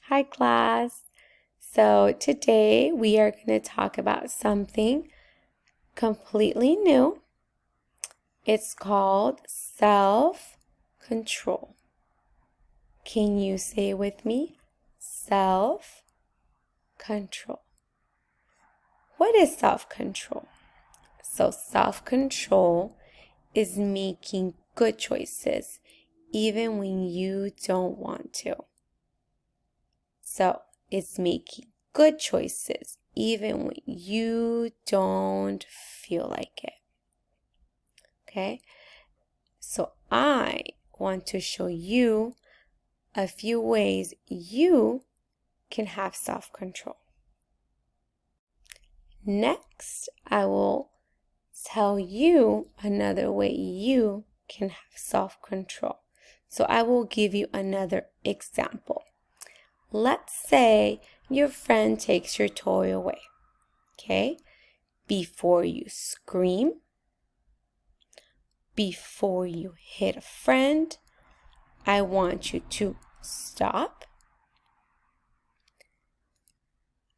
Hi, class. So today we are going to talk about something completely new. It's called self-control. Can you say it with me? Self-control. What is self-control? So self-control is making good choices even when you don't want to. So it's making good choices even when you don't feel like it. Okay? So I want to show you a few ways you can have self-control. Next, I will tell you another way you can have self-control. So I will give you another example. Let's say your friend takes your toy away, okay? Before you scream, before you hit a friend, I want you to stop.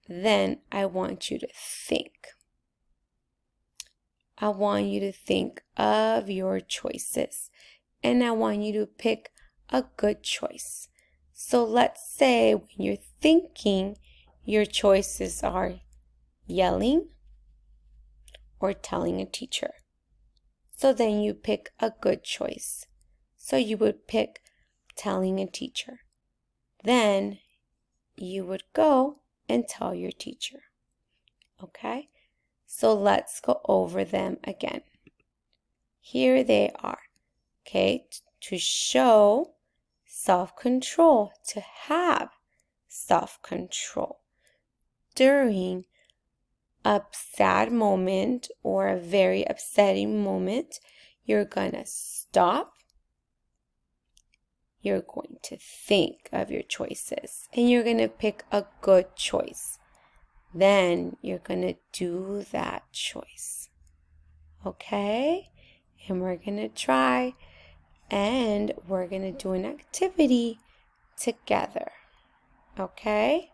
Then I want you to think. I want you to think of your choices, and I want you to pick a good choice. So let's say when you're thinking, your choices are yelling or telling a teacher. So then you pick a good choice. So you would pick telling a teacher. Then you would go and tell your teacher. Okay? So let's go over them again. Here they are. Okay? To show self-control, to have self-control during a sad moment or a very upsetting moment, you're gonna stop. You're going to think of your choices and you're gonna pick a good choice. Then you're gonna do that choice. Okay? And we're gonna try and we're gonna do an activity together. Okay?